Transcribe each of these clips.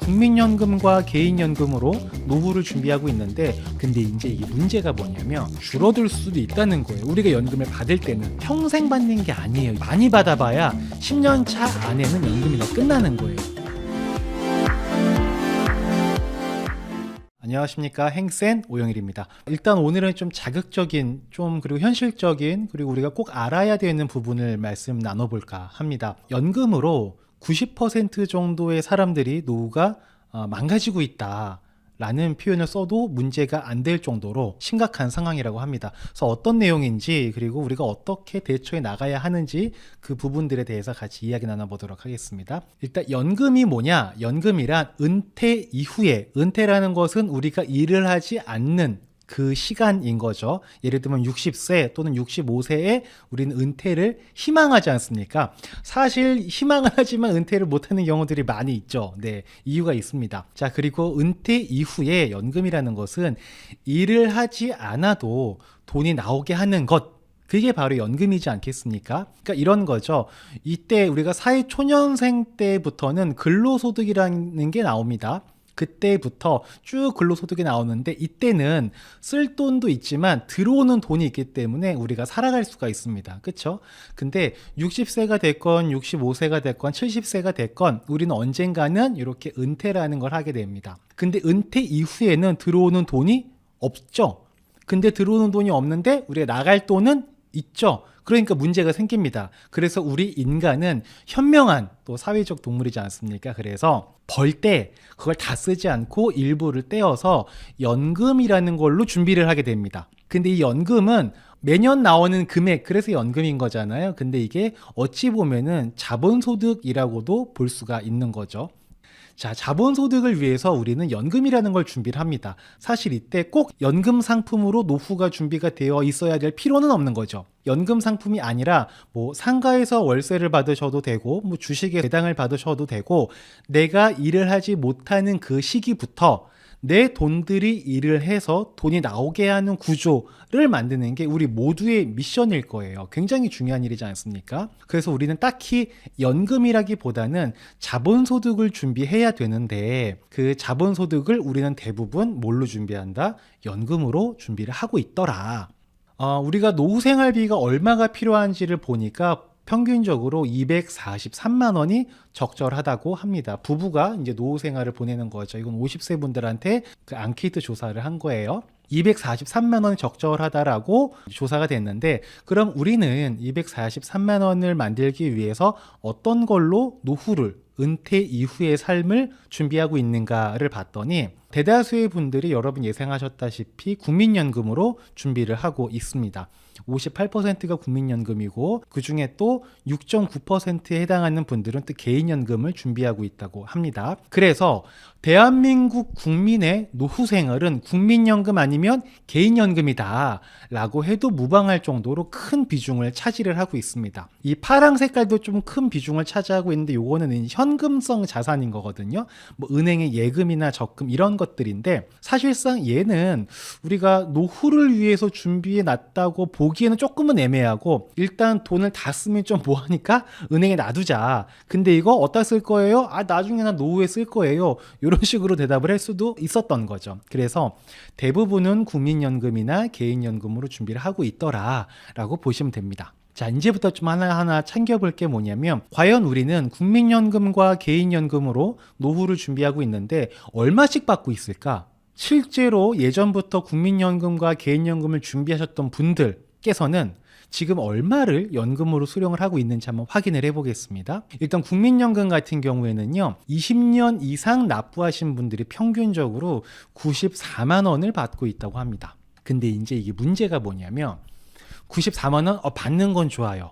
국민연금과 개인연금으로 노후를 준비하고 있는데, 근데 이제 이게 문제가 뭐냐면 줄어들 수도 있다는 거예요. 우리가 연금을 받을 때는 평생 받는 게 아니에요. 많이 받아봐야 10년 차 안에는 연금이 다 끝나는 거예요. 안녕하십니까, 행센 오영일입니다. 일단 오늘은 좀 자극적인, 그리고 현실적인, 그리고 우리가 꼭 알아야 되는 부분을 말씀 나눠볼까 합니다. 연금으로 90% 정도의 사람들이 노후가 망가지고 있다 라는 표현을 써도 문제가 안 될 정도로 심각한 상황이라고 합니다. 그래서 어떤 내용인지, 그리고 우리가 어떻게 대처해 나가야 하는지, 그 부분들에 대해서 같이 이야기 나눠보도록 하겠습니다. 일단 연금이 뭐냐? 연금이란 은퇴 이후에, 은퇴라는 것은 우리가 일을 하지 않는 그 시간인 거죠. 예를 들면 60세 또는 65세에 우리는 은퇴를 희망하지 않습니까? 사실 희망을 하지만 은퇴를 못하는 경우들이 많이 있죠. 네, 이유가 있습니다. 자, 그리고 은퇴 이후에 연금이라는 것은 일을 하지 않아도 돈이 나오게 하는 것, 그게 바로 연금이지 않겠습니까? 그러니까 이런 거죠. 이때 우리가 사회초년생 때부터는 근로소득이라는 게 나옵니다. 그때부터 쭉 근로소득이 나오는데, 이때는 쓸 돈도 있지만 들어오는 돈이 있기 때문에 우리가 살아갈 수가 있습니다. 그렇죠? 근데 60세가 됐건 65세가 됐건 70세가 됐건 우리는 언젠가는 이렇게 은퇴라는 걸 하게 됩니다. 근데 은퇴 이후에는 들어오는 돈이 없죠. 근데 들어오는 돈이 없는데 우리가 나갈 돈은 있죠. 그러니까 문제가 생깁니다. 그래서 우리 인간은 현명한 또 사회적 동물이지 않습니까? 그래서 벌 때 그걸 다 쓰지 않고 일부를 떼어서 연금이라는 걸로 준비를 하게 됩니다. 근데 이 연금은 매년 나오는 금액, 그래서 연금인 거잖아요. 근데 이게 어찌 보면은 자본소득이라고도 볼 수가 있는 거죠. 자, 자본소득을 위해서 우리는 연금이라는 걸 준비를 합니다. 사실 이때 꼭 연금 상품으로 노후가 준비가 되어 있어야 될 필요는 없는 거죠. 연금 상품이 아니라 뭐 상가에서 월세를 받으셔도 되고, 뭐 주식에 배당을 받으셔도 되고, 내가 일을 하지 못하는 그 시기부터 내 돈들이 일을 해서 돈이 나오게 하는 구조를 만드는 게 우리 모두의 미션일 거예요. 굉장히 중요한 일이지 않습니까? 그래서 우리는 딱히 연금이라기보다는 자본소득을 준비해야 되는데, 그 자본소득을 우리는 대부분 뭘로 준비한다? 연금으로 준비를 하고 있더라. 우리가 노후생활비가 얼마가 필요한지를 보니까 평균적으로 243만 원이 적절하다고 합니다. 부부가 이제 노후 생활을 보내는 거죠. 이건 50세 분들한테 그 앙케이트 조사를 한 거예요. 243만 원이 적절하다라고 조사가 됐는데, 그럼 우리는 243만 원을 만들기 위해서 어떤 걸로 노후를, 은퇴 이후의 삶을 준비하고 있는가를 봤더니, 대다수의 분들이 여러분 예상하셨다시피 국민연금으로 준비를 하고 있습니다. 58%가 국민연금이고, 그 중에 또 6.9%에 해당하는 분들은 또 개인연금을 준비하고 있다고 합니다. 그래서 대한민국 국민의 노후 생활은 국민연금 아니면 개인연금이다 라고 해도 무방할 정도로 큰 비중을 차지를 하고 있습니다. 이 파랑 색깔도 좀 큰 비중을 차지하고 있는데, 요거는 현금성 자산인 거거든요. 뭐 은행의 예금이나 적금 이런 것들인데, 사실상 얘는 우리가 노후를 위해서 준비해 놨다고 보기에는 조금은 애매하고, 일단 돈을 다 쓰면 좀 뭐하니까 은행에 놔두자. 근데 이거 어디다 쓸 거예요? 나중에 나 노후에 쓸 거예요. 이런 식으로 대답을 할 수도 있었던 거죠. 그래서 대부분은 국민연금이나 개인연금으로 준비를 하고 있더라 라고 보시면 됩니다. 자, 이제부터 좀 하나하나 챙겨볼 게 뭐냐면, 과연 우리는 국민연금과 개인연금으로 노후를 준비하고 있는데 얼마씩 받고 있을까? 실제로 예전부터 국민연금과 개인연금을 준비하셨던 분들께서는 지금 얼마를 연금으로 수령을 하고 있는지 한번 확인을 해보겠습니다. 일단 국민연금 같은 경우에는요, 20년 이상 납부하신 분들이 평균적으로 94만 원을 받고 있다고 합니다. 근데 이제 이게 문제가 뭐냐면, 94만 원 받는 건 좋아요.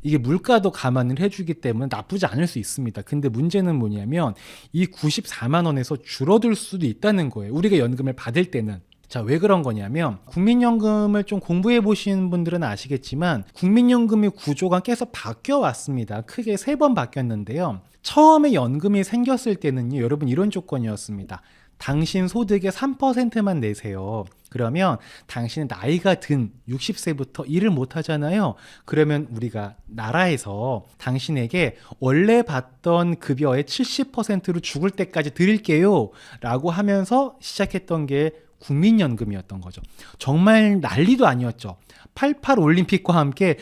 이게 물가도 감안을 해주기 때문에 나쁘지 않을 수 있습니다. 근데 문제는 뭐냐면, 이 94만 원에서 줄어들 수도 있다는 거예요. 우리가 연금을 받을 때는. 자, 왜 그런 거냐면, 국민연금을 좀 공부해 보신 분들은 아시겠지만 국민연금의 구조가 계속 바뀌어 왔습니다. 크게 3번 바뀌었는데요. 처음에 연금이 생겼을 때는요, 여러분 이런 조건이었습니다. 당신 소득의 3%만 내세요. 그러면 당신의 나이가 든 60세부터 일을 못 하잖아요. 그러면 우리가 나라에서 당신에게 원래 받던 급여의 70%로 죽을 때까지 드릴게요 라고 하면서 시작했던 게 국민연금이었던 거죠. 정말 난리도 아니었죠. 88 올림픽과 함께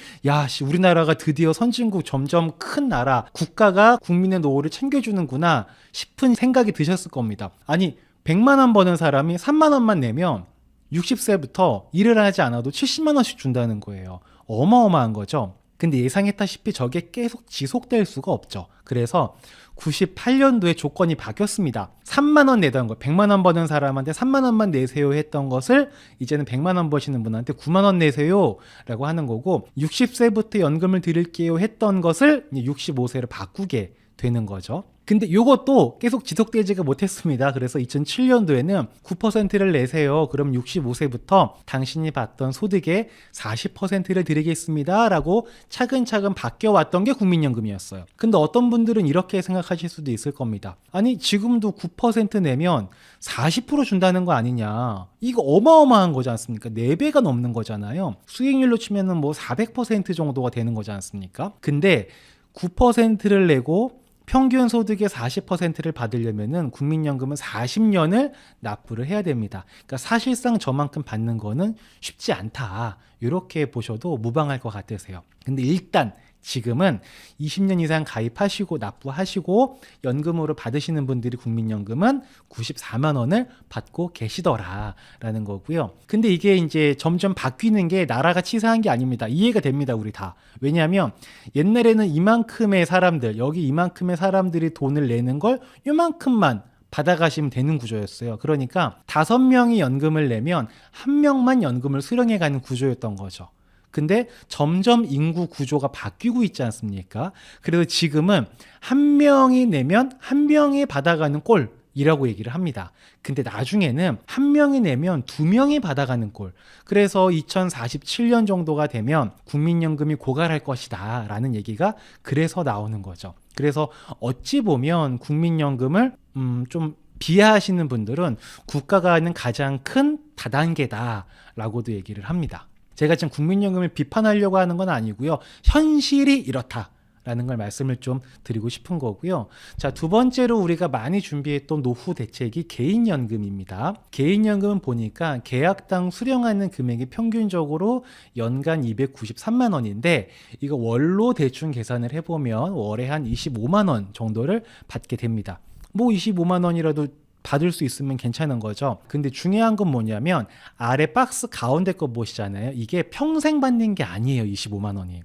우리나라가 드디어 선진국 점점 큰 나라, 국가가 국민의 노후를 챙겨주는구나 싶은 생각이 드셨을 겁니다. 아니 100만 원 버는 사람이 3만 원만 내면 60세부터 일을 하지 않아도 70만 원씩 준다는 거예요. 어마어마한 거죠. 근데 예상했다시피 저게 계속 지속될 수가 없죠. 그래서 98년도에 조건이 바뀌었습니다. 3만 원 내던 거, 100만 원 버는 사람한테 3만 원만 내세요 했던 것을 이제는 100만 원 버시는 분한테 9만 원 내세요 라고 하는 거고, 60세부터 연금을 드릴게요 했던 것을 65세로 바꾸게 되는 거죠. 근데 이것도 계속 지속되지가 못했습니다. 그래서 2007년도에는 9%를 내세요. 그럼 65세부터 당신이 받던 소득의 40%를 드리겠습니다 라고 차근차근 바뀌어왔던 게 국민연금이었어요. 근데 어떤 분들은 이렇게 생각하실 수도 있을 겁니다. 아니 지금도 9% 내면 40% 준다는 거 아니냐, 이거 어마어마한 거지 않습니까? 4배가 넘는 거잖아요. 수익률로 치면은 뭐 400% 정도가 되는 거지 않습니까? 근데 9%를 내고 평균 소득의 40%를 받으려면은 국민연금은 40년을 납부를 해야 됩니다. 그러니까 사실상 저만큼 받는 거는 쉽지 않다, 이렇게 보셔도 무방할 것 같으세요. 근데 일단 지금은 20년 이상 가입하시고 납부하시고 연금으로 받으시는 분들이 국민연금은 94만 원을 받고 계시더라라는 거고요. 근데 이게 이제 점점 바뀌는 게 나라가 치사한 게 아닙니다. 이해가 됩니다, 우리 다. 왜냐하면 옛날에는 이만큼의 사람들, 여기 이만큼의 사람들이 돈을 내는 걸 요만큼만 받아가시면 되는 구조였어요. 그러니까 5명이 연금을 내면 1명만 연금을 수령해가는 구조였던 거죠. 근데 점점 인구 구조가 바뀌고 있지 않습니까? 그래서 지금은 1명이 내면 1명이 받아가는 꼴이라고 얘기를 합니다. 근데 나중에는 1명이 내면 2명이 받아가는 꼴. 그래서 2047년 정도가 되면 국민연금이 고갈할 것이다 라는 얘기가 그래서 나오는 거죠. 그래서 어찌 보면 국민연금을 좀 비하하시는 분들은 국가가 하는 가장 큰 다단계다 라고도 얘기를 합니다. 제가 지금 국민연금을 비판하려고 하는 건 아니고요. 현실이 이렇다라는 걸 말씀을 좀 드리고 싶은 거고요. 자, 두 번째로 우리가 많이 준비했던 노후 대책이 개인연금입니다. 개인연금은 보니까 계약당 수령하는 금액이 평균적으로 연간 293만 원인데 이거 월로 대충 계산을 해보면 월에 한 25만 원 정도를 받게 됩니다. 뭐 25만 원이라도 받을 수 있으면 괜찮은 거죠. 근데 중요한 건 뭐냐면 아래 박스 가운데 거 보시잖아요. 이게 평생 받는 게 아니에요. 25만 원이.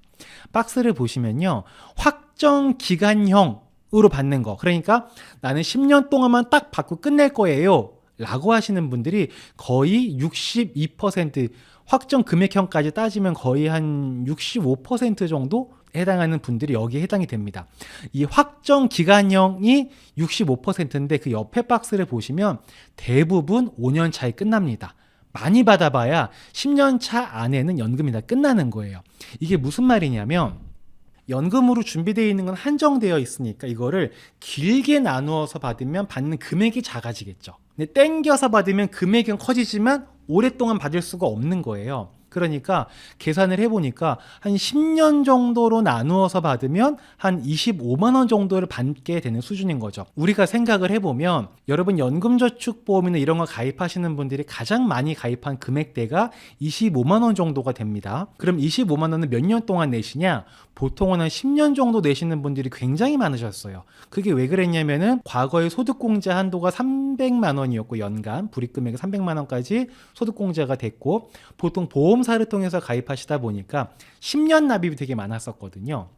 박스를 보시면요. 확정 기간형으로 받는 거. 그러니까 나는 10년 동안만 딱 받고 끝낼 거예요 라고 하시는 분들이 거의 62%, 확정 금액형까지 따지면 거의 한 65% 정도 해당하는 분들이 여기에 해당이 됩니다. 이 확정 기간형이 65%인데 그 옆에 박스를 보시면 대부분 5년 차에 끝납니다. 많이 받아봐야 10년 차 안에는 연금이 다 끝나는 거예요. 이게 무슨 말이냐면 연금으로 준비되어 있는 건 한정되어 있으니까 이거를 길게 나누어서 받으면 받는 금액이 작아지겠죠. 근데 땡겨서 받으면 금액은 커지지만 오랫동안 받을 수가 없는 거예요. 그러니까 계산을 해보니까 한 10년 정도로 나누어서 받으면 한 25만 원 정도를 받게 되는 수준인 거죠. 우리가 생각을 해보면 여러분 연금저축보험이나 이런 거 가입하시는 분들이 가장 많이 가입한 금액대가 25만 원 정도가 됩니다. 그럼 25만 원은 몇 년 동안 내시냐? 보통은 한 10년 정도 내시는 분들이 굉장히 많으셨어요. 그게 왜 그랬냐면은 과거에 소득공제 한도가 300만 원이었고 연간 불입금액이 300만 원까지 소득공제가 됐고 보통 보험사를 통해서 가입하시다 보니까 10년 납입이 되게 많았었거든요.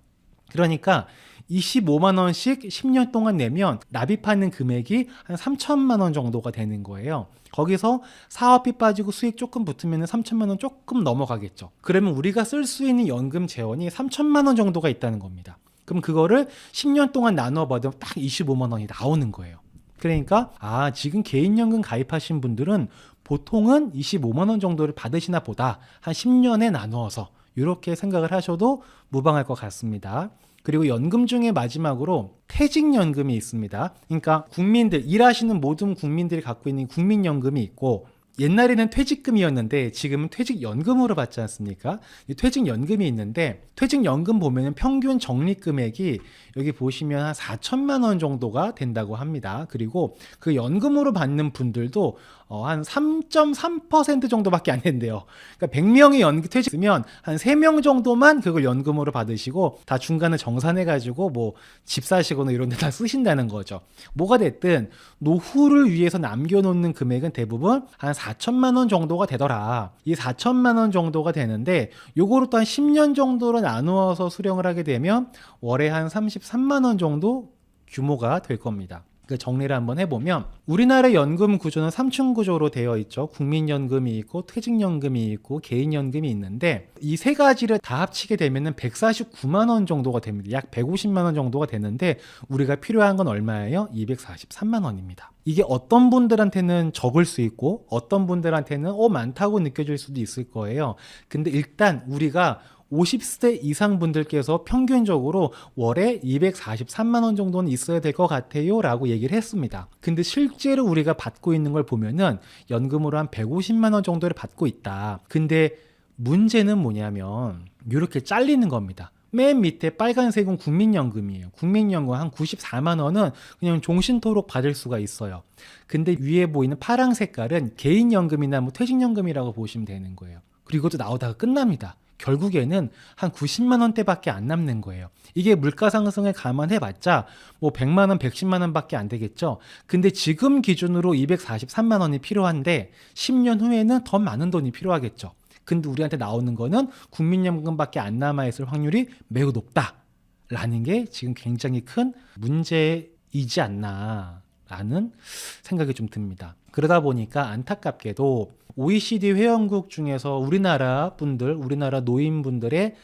그러니까 25만 원씩 10년 동안 내면 납입하는 금액이 한 3천만 원 정도가 되는 거예요. 거기서 사업비 빠지고 수익 조금 붙으면 3천만 원 조금 넘어가겠죠. 그러면 우리가 쓸 수 있는 연금 재원이 3천만 원 정도가 있다는 겁니다. 그럼 그거를 10년 동안 나눠 받으면 딱 25만 원이 나오는 거예요. 그러니까 지금 개인연금 가입하신 분들은 보통은 25만 원 정도를 받으시나 보다 한 10년에 나누어서 이렇게 생각을 하셔도 무방할 것 같습니다. 그리고 연금 중에 마지막으로 퇴직연금이 있습니다. 그러니까 국민들, 일하시는 모든 국민들이 갖고 있는 국민연금이 있고, 옛날에는 퇴직금이었는데 지금은 퇴직연금으로 받지 않습니까? 이 퇴직연금이 있는데, 퇴직연금 보면은 평균 적립금액이 여기 보시면 한 4천만 원 정도가 된다고 합니다. 그리고 그 연금으로 받는 분들도 한 3.3% 정도밖에 안 된대요. 그러니까 100명의 퇴직이면 한 3명 정도만 그걸 연금으로 받으시고, 다 중간에 정산해가지고 뭐 집 사시거나 이런 데 다 쓰신다는 거죠. 뭐가 됐든 노후를 위해서 남겨놓는 금액은 대부분 한 4천만 원 정도가 되더라. 이 4천만 원 정도가 되는데, 요거를 또 한 10년 정도로 나누어서 수령을 하게 되면 월에 한 33만 원 정도 규모가 될 겁니다. 그 정리를 한번 해보면, 우리나라 연금 구조는 3층 구조로 되어 있죠. 국민연금이 있고 퇴직연금이 있고 개인연금이 있는데, 이 세 가지를 다 합치게 되면 149만 원 정도가 됩니다. 약 150만 원 정도가 되는데, 우리가 필요한 건 얼마예요? 243만 원입니다. 이게 어떤 분들한테는 적을 수 있고 어떤 분들한테는 많다고 느껴질 수도 있을 거예요. 근데 일단 우리가 50세 이상 분들께서 평균적으로 월에 243만 원 정도는 있어야 될 것 같아요 라고 얘기를 했습니다. 근데 실제로 우리가 받고 있는 걸 보면은 연금으로 한 150만 원 정도를 받고 있다. 근데 문제는 뭐냐면 이렇게 잘리는 겁니다. 맨 밑에 빨간색은 국민연금이에요. 국민연금 한 94만 원은 그냥 종신토록 받을 수가 있어요. 근데 위에 보이는 파란 색깔은 개인연금이나 뭐 퇴직연금이라고 보시면 되는 거예요. 그리고 또 나오다가 끝납니다. 결국에는 한 90만 원대밖에 안 남는 거예요. 이게 물가 상승을 감안해봤자 뭐 100만 원, 110만 원밖에 안 되겠죠. 근데 지금 기준으로 243만 원이 필요한데 10년 후에는 더 많은 돈이 필요하겠죠. 근데 우리한테 나오는 거는 국민연금밖에 안 남아있을 확률이 매우 높다라는 게 지금 굉장히 큰 문제이지 않나라는 생각이 좀 듭니다. 그러다 보니까 안타깝게도 OECD 회원국 중에서 우리나라 노인분들의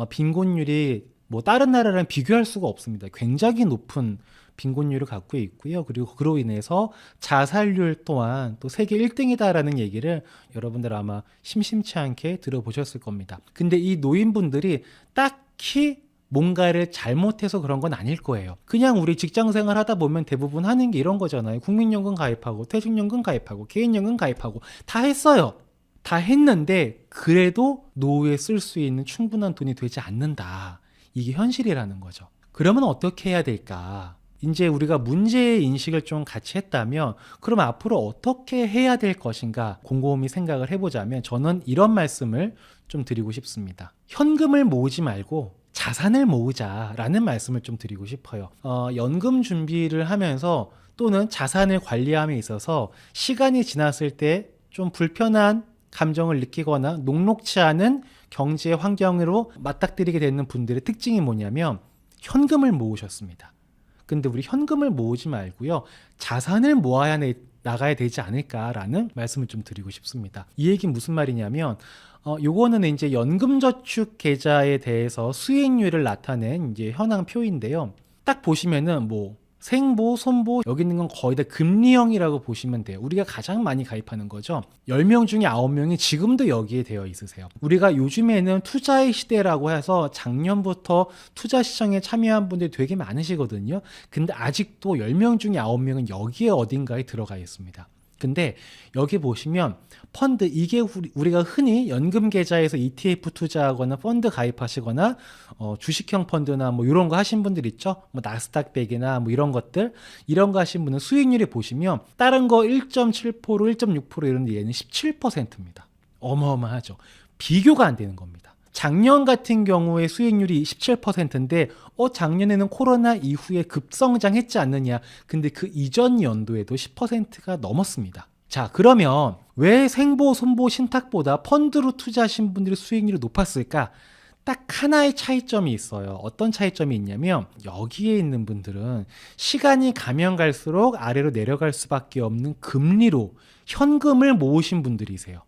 빈곤율이 뭐 다른 나라랑 비교할 수가 없습니다. 굉장히 높은 빈곤율을 갖고 있고요. 그리고 그로 인해서 자살률 또한 또 세계 1등이다라는 얘기를 여러분들 아마 심심치 않게 들어보셨을 겁니다. 근데 이 노인분들이 딱히 뭔가를 잘못해서 그런 건 아닐 거예요. 그냥 우리 직장생활 하다 보면 대부분 하는 게 이런 거잖아요. 국민연금 가입하고 퇴직연금 가입하고 개인연금 가입하고 다 했어요. 다 했는데 그래도 노후에 쓸 수 있는 충분한 돈이 되지 않는다. 이게 현실이라는 거죠. 그러면 어떻게 해야 될까? 이제 우리가 문제의 인식을 좀 같이 했다면 그럼 앞으로 어떻게 해야 될 것인가 곰곰이 생각을 해보자면 저는 이런 말씀을 좀 드리고 싶습니다. 현금을 모으지 말고 자산을 모으자라는 말씀을 좀 드리고 싶어요. 연금 준비를 하면서 또는 자산을 관리함에 있어서 시간이 지났을 때 좀 불편한 감정을 느끼거나 녹록치 않은 경제 환경으로 맞닥뜨리게 되는 분들의 특징이 뭐냐면 현금을 모으셨습니다. 근데 우리 현금을 모으지 말고요. 자산을 모아야 나가야 되지 않을까라는 말씀을 좀 드리고 싶습니다. 이 얘기는 무슨 말이냐면 요거는 이제 연금저축 계좌에 대해서 수익률을 나타낸 이제 현황표인데요. 딱 보시면은 뭐 생보, 손보 여기 있는 건 거의 다 금리형이라고 보시면 돼요. 우리가 가장 많이 가입하는 거죠. 10명 중에 9명이 지금도 여기에 되어 있으세요. 우리가 요즘에는 투자의 시대라고 해서 작년부터 투자 시장에 참여한 분들이 되게 많으시거든요. 근데 아직도 10명 중에 9명은 여기에 어딘가에 들어가 있습니다. 근데 여기 보시면 펀드, 이게 우리가 흔히 연금 계좌에서 ETF 투자하거나 펀드 가입하시거나 주식형 펀드나 뭐 이런 거 하신 분들 있죠. 뭐 나스닥 100이나 뭐 이런 것들, 이런 거 하신 분은 수익률이 보시면 다른 거 1.7%, 1.6% 이런데 얘는 17%입니다. 어마어마하죠. 비교가 안 되는 겁니다. 작년 같은 경우에 수익률이 17%인데 작년에는 코로나 이후에 급성장했지 않느냐. 근데 그 이전 연도에도 10%가 넘었습니다. 자, 그러면 왜 생보, 손보, 신탁보다 펀드로 투자하신 분들의 수익률이 높았을까? 딱 하나의 차이점이 있어요. 어떤 차이점이 있냐면 여기에 있는 분들은 시간이 가면 갈수록 아래로 내려갈 수밖에 없는 금리로 현금을 모으신 분들이세요.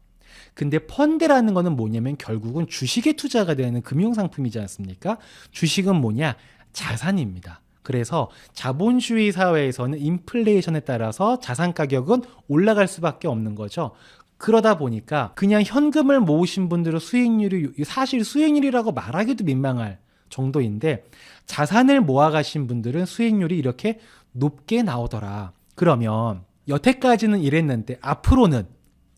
근데 펀드라는 거는 뭐냐면 결국은 주식에 투자가 되는 금융상품이지 않습니까? 주식은 뭐냐? 자산입니다. 그래서 자본주의 사회에서는 인플레이션에 따라서 자산 가격은 올라갈 수밖에 없는 거죠. 그러다 보니까 그냥 현금을 모으신 분들의 수익률이 사실 수익률이라고 말하기도 민망할 정도인데 자산을 모아가신 분들은 수익률이 이렇게 높게 나오더라. 그러면 여태까지는 이랬는데 앞으로는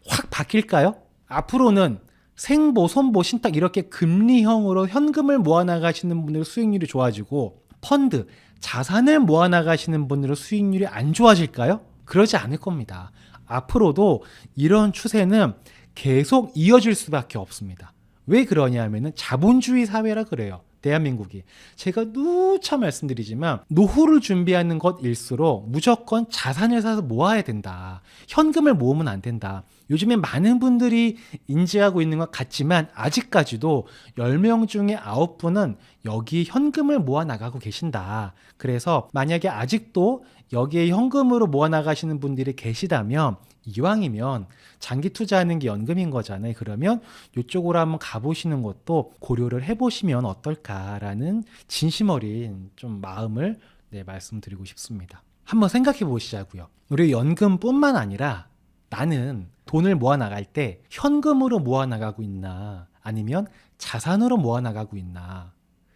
확 바뀔까요? 앞으로는 생보, 손보, 신탁 이렇게 금리형으로 현금을 모아나가시는 분들 수익률이 좋아지고 펀드, 자산을 모아나가시는 분들은 수익률이 안 좋아질까요? 그러지 않을 겁니다. 앞으로도 이런 추세는 계속 이어질 수밖에 없습니다. 왜 그러냐면은 자본주의 사회라 그래요. 대한민국이. 제가 누차 말씀드리지만 노후를 준비하는 것일수록 무조건 자산을 사서 모아야 된다. 현금을 모으면 안 된다. 요즘에 많은 분들이 인지하고 있는 것 같지만 아직까지도 10명 중에 9분은 여기 현금을 모아 나가고 계신다. 그래서 만약에 아직도 여기에 현금으로 모아 나가시는 분들이 계시다면 이왕이면 장기 투자하는 게 연금인 거잖아요. 그러면 이쪽으로 한번 가보시는 것도 고려를 해보시면 어떨까라는 진심 어린 좀 마음을 말씀드리고 싶습니다. 한번 생각해 보시자고요. 우리 연금뿐만 아니라 나는 돈을 모아 나갈 때 현금으로 모아 나가고 있나 아니면 자산으로 모아 나가고 있나.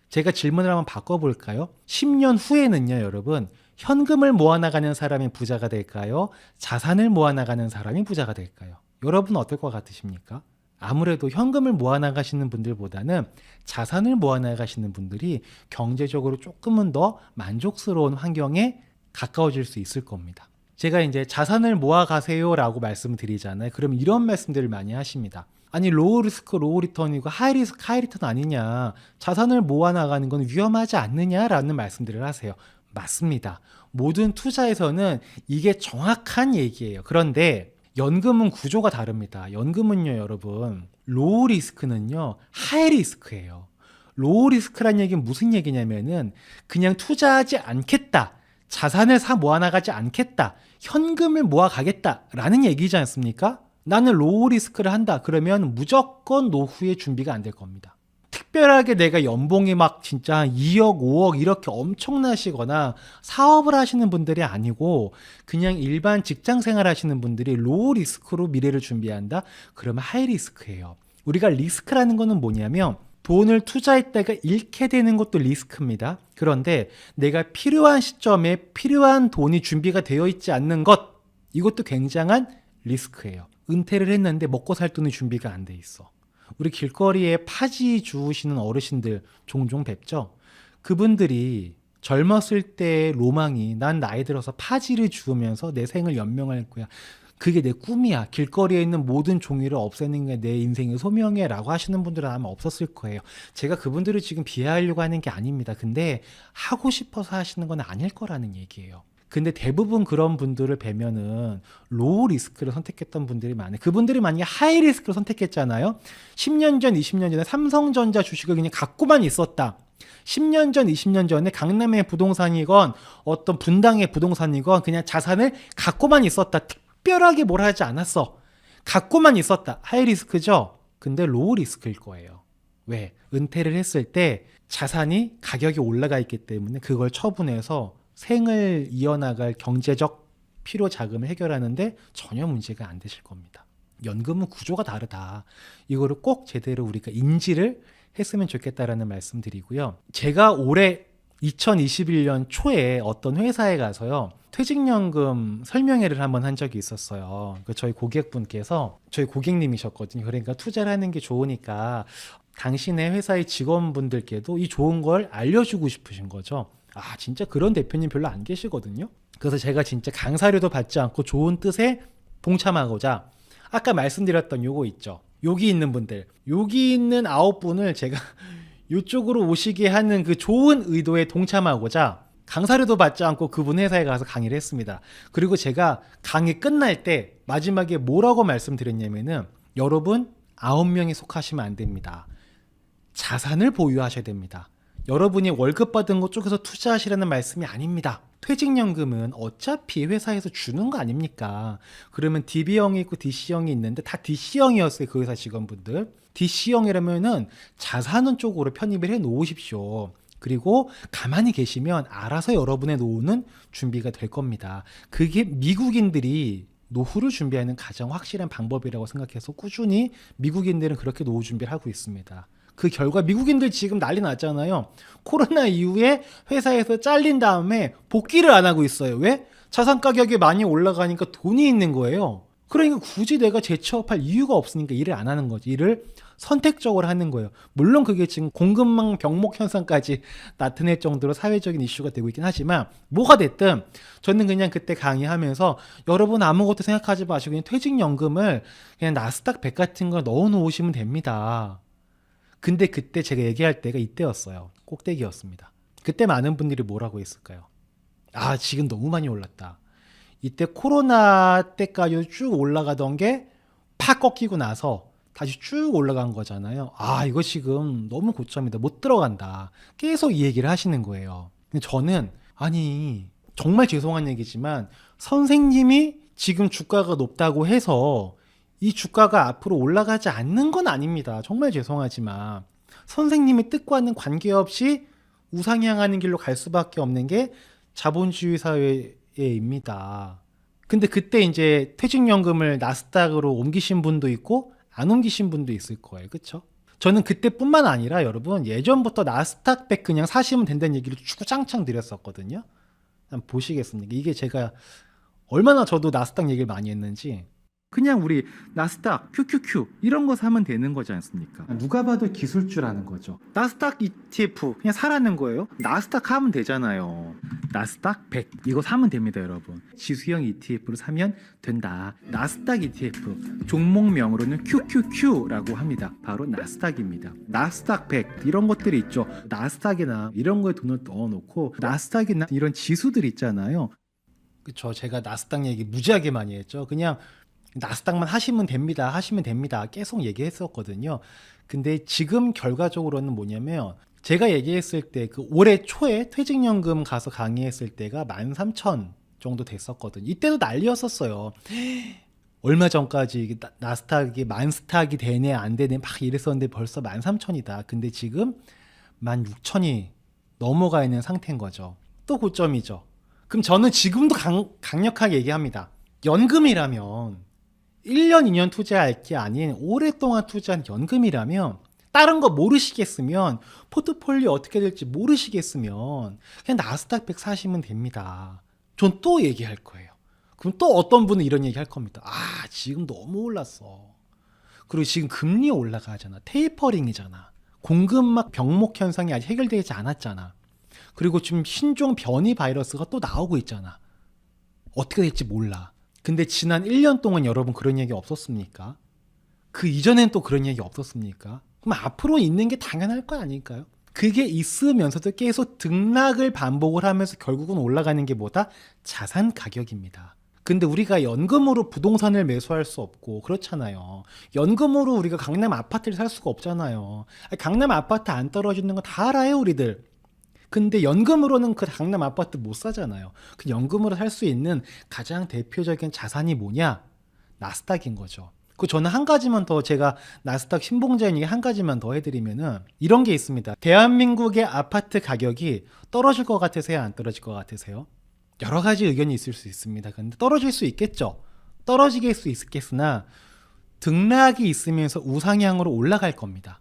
제가 질문을 한번 바꿔볼까요? 10년 후에는요, 여러분, 현금을 모아나가는 사람이 부자가 될까요? 자산을 모아나가는 사람이 부자가 될까요? 여러분은 어떨 것 같으십니까? 아무래도 현금을 모아나가시는 분들보다는 자산을 모아나가시는 분들이 경제적으로 조금은 더 만족스러운 환경에 가까워질 수 있을 겁니다. 제가 이제 자산을 모아가세요 라고 말씀드리잖아요. 그럼 이런 말씀들을 많이 하십니다. 아니 로우 리스크 로우 리턴이고 하이 리스크 하이 리턴 아니냐, 자산을 모아나가는 건 위험하지 않느냐라는 말씀들을 하세요. 맞습니다. 모든 투자에서는 이게 정확한 얘기예요. 그런데 연금은 구조가 다릅니다. 연금은요, 여러분, 로우 리스크는요, 하이 리스크예요. 로우 리스크란 얘기는 무슨 얘기냐면은 그냥 투자하지 않겠다, 자산을 사 모아나가지 않겠다, 현금을 모아가겠다라는 얘기지 않습니까? 나는 로우 리스크를 한다. 그러면 무조건 노후에 준비가 안 될 겁니다. 특별하게 내가 연봉이 막 진짜 2억, 5억 이렇게 엄청나시거나 사업을 하시는 분들이 아니고 그냥 일반 직장 생활 하시는 분들이 로우 리스크로 미래를 준비한다? 그러면 하이 리스크예요. 우리가 리스크라는 거는 뭐냐면 돈을 투자했다가 잃게 되는 것도 리스크입니다. 그런데 내가 필요한 시점에 필요한 돈이 준비가 되어 있지 않는 것, 이것도 굉장한 리스크예요. 은퇴를 했는데 먹고 살 돈이 준비가 안 돼 있어. 우리 길거리에 파지 주우시는 어르신들 종종 뵙죠. 그분들이 젊었을 때의 로망이 난 나이 들어서 파지를 주우면서 내 생을 연명할 거야. 그게 내 꿈이야. 길거리에 있는 모든 종이를 없애는 게 내 인생의 소명이야 라고 하시는 분들은 아마 없었을 거예요. 제가 그분들을 지금 비하하려고 하는 게 아닙니다. 근데 하고 싶어서 하시는 건 아닐 거라는 얘기예요. 근데 대부분 그런 분들을 뵈면은 로우 리스크를 선택했던 분들이 많아요. 그분들이 만약에 하이 리스크를 선택했잖아요. 10년 전, 20년 전에 삼성전자 주식을 그냥 갖고만 있었다. 10년 전, 20년 전에 강남의 부동산이건 어떤 분당의 부동산이건 그냥 자산을 갖고만 있었다. 특별하게 뭘 하지 않았어. 갖고만 있었다. 하이 리스크죠? 근데 로우 리스크일 거예요. 왜? 은퇴를 했을 때 자산이 가격이 올라가 있기 때문에 그걸 처분해서 생을 이어나갈 경제적 필요 자금을 해결하는데 전혀 문제가 안 되실 겁니다. 연금은 구조가 다르다. 이거를 꼭 제대로 우리가 인지를 했으면 좋겠다라는 말씀 드리고요. 제가 올해 2021년 초에 어떤 회사에 가서요, 퇴직연금 설명회를 한번 한 적이 있었어요. 저희 고객분께서, 저희 고객님이셨거든요. 그러니까 투자를 하는 게 좋으니까 당신의 회사의 직원분들께도 이 좋은 걸 알려주고 싶으신 거죠. 아, 진짜 그런 대표님 별로 안 계시거든요. 그래서 제가 진짜 강사료도 받지 않고 좋은 뜻에 동참하고자 아까 말씀드렸던 요거 있죠. 여기 있는 분들, 여기 있는 9분을 제가 이쪽으로 오시게 하는 그 좋은 의도에 동참하고자 강사료도 받지 않고 그분 회사에 가서 강의를 했습니다. 그리고 제가 강의 끝날 때 마지막에 뭐라고 말씀드렸냐면은 여러분 9명이 속하시면 안 됩니다. 자산을 보유하셔야 됩니다. 여러분이 월급 받은 것 쪽에서 투자하시라는 말씀이 아닙니다. 퇴직연금은 어차피 회사에서 주는 거 아닙니까? 그러면 DB형이 있고 DC형이 있는데 다 DC형이었어요. 그 회사 직원분들. DC형이라면은 자산은 쪽으로 편입을 해 놓으십시오. 그리고 가만히 계시면 알아서 여러분의 노후는 준비가 될 겁니다. 그게 미국인들이 노후를 준비하는 가장 확실한 방법이라고 생각해서 꾸준히 미국인들은 그렇게 노후 준비를 하고 있습니다. 그 결과 미국인들 지금 난리 났잖아요. 코로나 이후에 회사에서 잘린 다음에 복귀를 안 하고 있어요. 왜? 자산 가격이 많이 올라가니까 돈이 있는 거예요. 그러니까 굳이 내가 재취업할 이유가 없으니까 일을 안 하는 거지. 일을 선택적으로 하는 거예요. 물론 그게 지금 공급망 병목 현상까지 나타낼 정도로 사회적인 이슈가 되고 있긴 하지만 뭐가 됐든 저는 그냥 그때 강의하면서 여러분 아무것도 생각하지 마시고 그냥 퇴직연금을 그냥 나스닥 100 같은 걸 넣어 놓으시면 됩니다. 근데 그때 제가 얘기할 때가 이때였어요. 꼭대기였습니다. 그때 많은 분들이 뭐라고 했을까요? 아, 지금 너무 많이 올랐다. 이때 코로나 때까지 쭉 올라가던 게 팍 꺾이고 나서 다시 쭉 올라간 거잖아요. 아, 이거 지금 너무 고점이다. 못 들어간다. 계속 이 얘기를 하시는 거예요. 근데 저는 아니 정말 죄송한 얘기지만 선생님이 지금 주가가 높다고 해서 이 주가가 앞으로 올라가지 않는 건 아닙니다. 정말 죄송하지만 선생님의 뜻과는 관계없이 우상향하는 길로 갈 수밖에 없는 게 자본주의 사회입니다. 근데 그때 이제 퇴직연금을 나스닥으로 옮기신 분도 있고 안 옮기신 분도 있을 거예요. 그쵸? 저는 그때뿐만 아니라 여러분 예전부터 나스닥 100 그냥 사시면 된다는 얘기를 주구장창 드렸었거든요. 한번 보시겠습니까? 이게 제가 얼마나 저도 나스닥 얘기를 많이 했는지. 그냥 우리 나스닥, QQQ 이런 거 사면 되는 거지 않습니까? 누가 봐도 기술주라는 거죠. 나스닥 ETF 그냥 사라는 거예요. 나스닥 하면 되잖아요. 나스닥 100 이거 사면 됩니다, 여러분. 지수형 ETF를 사면 된다. 나스닥 ETF 종목명으로는 QQQ라고 합니다. 바로 나스닥입니다. 나스닥 100 이런 것들이 있죠. 나스닥이나 이런 거에 돈을 넣어놓고 나스닥이나 이런 지수들 있잖아요. 그쵸. 제가 나스닥 얘기 무지하게 많이 했죠. 그냥 나스닥만 하시면 됩니다. 계속 얘기했었거든요. 근데 지금 결과적으로는 뭐냐면 제가 얘기했을 때 그 올해 초에 퇴직연금 가서 강의했을 때가 13,000 정도 됐었거든요. 이때도 난리였었어요. 얼마 전까지 나스닥이 만스탁이 되네 안 되네 막 이랬었는데 벌써 13,000이다. 근데 지금 16,000이 넘어가 있는 상태인 거죠. 또 고점이죠. 그럼 저는 지금도 강력하게 얘기합니다. 연금이라면 1년, 2년 투자할 게 아닌 오랫동안 투자한 연금이라면 다른 거 모르시겠으면 포트폴리오 어떻게 될지 모르시겠으면 그냥 나스닥 100 사시면 됩니다. 전 또 얘기할 거예요. 그럼 또 어떤 분은 이런 얘기 할 겁니다. 아, 지금 너무 올랐어. 그리고 지금 금리 올라가잖아. 테이퍼링이잖아. 공급막 병목 현상이 아직 해결되지 않았잖아. 그리고 지금 신종 변이 바이러스가 또 나오고 있잖아. 어떻게 될지 몰라. 근데 지난 1년 동안 여러분 그런 얘기 없었습니까? 그 이전엔 또 그런 얘기 없었습니까? 그럼 앞으로 있는 게 당연할 거 아닐까요? 그게 있으면서도 계속 등락을 반복을 하면서 결국은 올라가는 게 뭐다? 자산 가격입니다. 근데 우리가 연금으로 부동산을 매수할 수 없고 그렇잖아요. 연금으로 우리가 강남 아파트를 살 수가 없잖아요. 강남 아파트 안 떨어지는 거 다 알아요, 우리들. 근데 연금으로는 그 강남 아파트 못 사잖아요. 그 연금으로 살 수 있는 가장 대표적인 자산이 뭐냐? 나스닥인 거죠. 그 저는 한 가지만 더 제가 나스닥 신봉자인 얘기 한 가지만 더 해드리면은 이런 게 있습니다. 대한민국의 아파트 가격이 떨어질 것 같으세요? 안 떨어질 것 같으세요? 여러 가지 의견이 있을 수 있습니다. 근데 떨어질 수 있겠죠. 떨어지게 수 있겠으나 등락이 있으면서 우상향으로 올라갈 겁니다.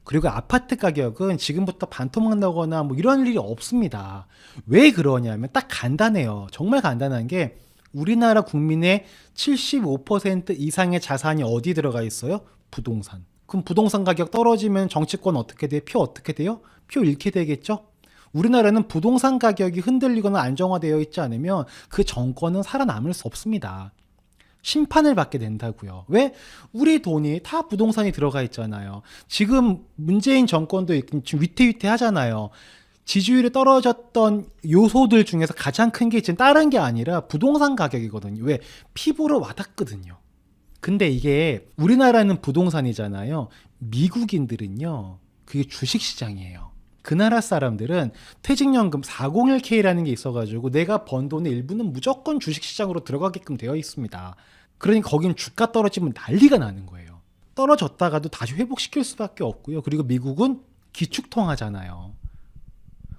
그리고 아파트 가격은 지금부터 반토막 나거나 뭐 이런 일이 없습니다. 왜 그러냐면 딱 간단해요. 정말 간단한 게 우리나라 국민의 75% 이상의 자산이 어디 들어가 있어요? 부동산. 그럼 부동산 가격 떨어지면 정치권 어떻게 돼요? 표 어떻게 돼요? 표 잃게 되겠죠? 우리나라는 부동산 가격이 흔들리거나 안정화되어 있지 않으면 그 정권은 살아남을 수 없습니다. 심판을 받게 된다고요. 왜? 우리 돈이 다 부동산이 들어가 있잖아요. 지금 문재인 정권도 지금 위태위태하잖아요. 지지율이 떨어졌던 요소들 중에서 가장 큰 게 지금 다른 게 아니라 부동산 가격이거든요. 왜? 피부로 와닿거든요. 근데 이게 우리나라는 부동산이잖아요. 미국인들은요. 그게 주식시장이에요. 그 나라 사람들은 퇴직연금 401k라는 게 있어가지고 내가 번 돈의 일부는 무조건 주식시장으로 들어가게끔 되어 있습니다. 그러니까 거긴 주가 떨어지면 난리가 나는 거예요. 떨어졌다가도 다시 회복시킬 수밖에 없고요. 그리고 미국은 기축통화잖아요.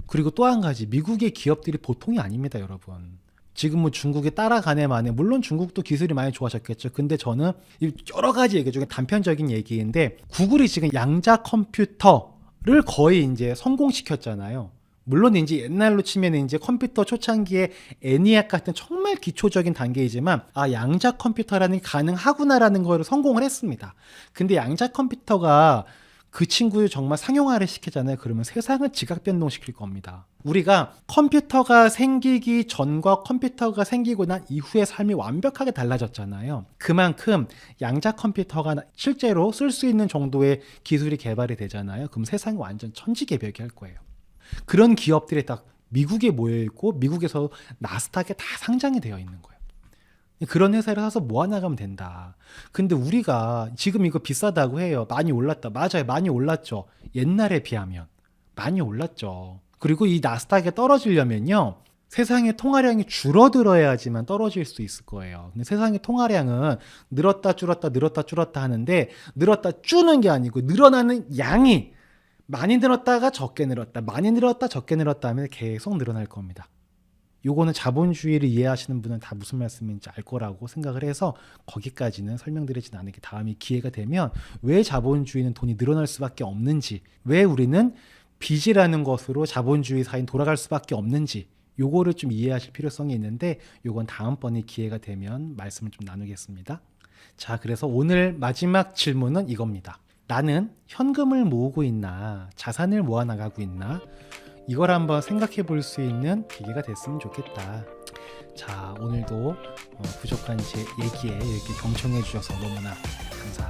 그리고 또 한 가지, 미국의 기업들이 보통이 아닙니다, 여러분. 지금 뭐 중국이 따라가네 마네. 물론 중국도 기술이 많이 좋아졌겠죠. 근데 저는 이 여러 가지 얘기 중에 단편적인 얘기인데 구글이 지금 양자 컴퓨터를 거의 이제 성공시켰잖아요. 물론 이제 옛날로 치면 이제 컴퓨터 초창기에 애니악 같은 정말 기초적인 단계이지만 양자 컴퓨터라는 게 가능하구나라는 걸 성공을 했습니다. 근데 양자 컴퓨터가 그 친구를 정말 상용화를 시키잖아요. 그러면 세상을 지각 변동시킬 겁니다. 우리가 컴퓨터가 생기기 전과 컴퓨터가 생기고 난 이후의 삶이 완벽하게 달라졌잖아요. 그만큼 양자 컴퓨터가 실제로 쓸 수 있는 정도의 기술이 개발이 되잖아요. 그럼 세상이 완전 천지개벽이 할 거예요. 그런 기업들이 딱 미국에 모여있고 미국에서 나스닥에 다 상장이 되어 있는 거예요. 그런 회사를 사서 모아나가면 된다. 근데 우리가 지금 이거 비싸다고 해요. 많이 올랐다. 맞아요. 많이 올랐죠. 옛날에 비하면 많이 올랐죠. 그리고 이 나스닥에 떨어지려면요, 세상의 통화량이 줄어들어야지만 떨어질 수 있을 거예요. 근데 세상의 통화량은 늘었다 줄었다 늘었다 줄었다 하는데, 늘었다 주는 게 아니고 늘어나는 양이 많이 늘었다가 적게 늘었다, 많이 늘었다 적게 늘었다 하면 계속 늘어날 겁니다. 요거는 자본주의를 이해하시는 분은 다 무슨 말씀인지 알 거라고 생각을 해서 거기까지는 설명드리진 않을게. 다음에 기회가 되면 왜 자본주의는 돈이 늘어날 수밖에 없는지, 왜 우리는 빚이라는 것으로 자본주의 사회는 돌아갈 수밖에 없는지, 요거를 좀 이해하실 필요성이 있는데 요건 다음번에 기회가 되면 말씀을 좀 나누겠습니다. 자, 그래서 오늘 마지막 질문은 이겁니다. 나는 현금을 모으고 있나 자산을 모아 나가고 있나, 이걸 한번 생각해 볼 수 있는 기회가 됐으면 좋겠다. 자, 오늘도 부족한 제 얘기에 이렇게 경청해 주셔서 너무나 감사합니다.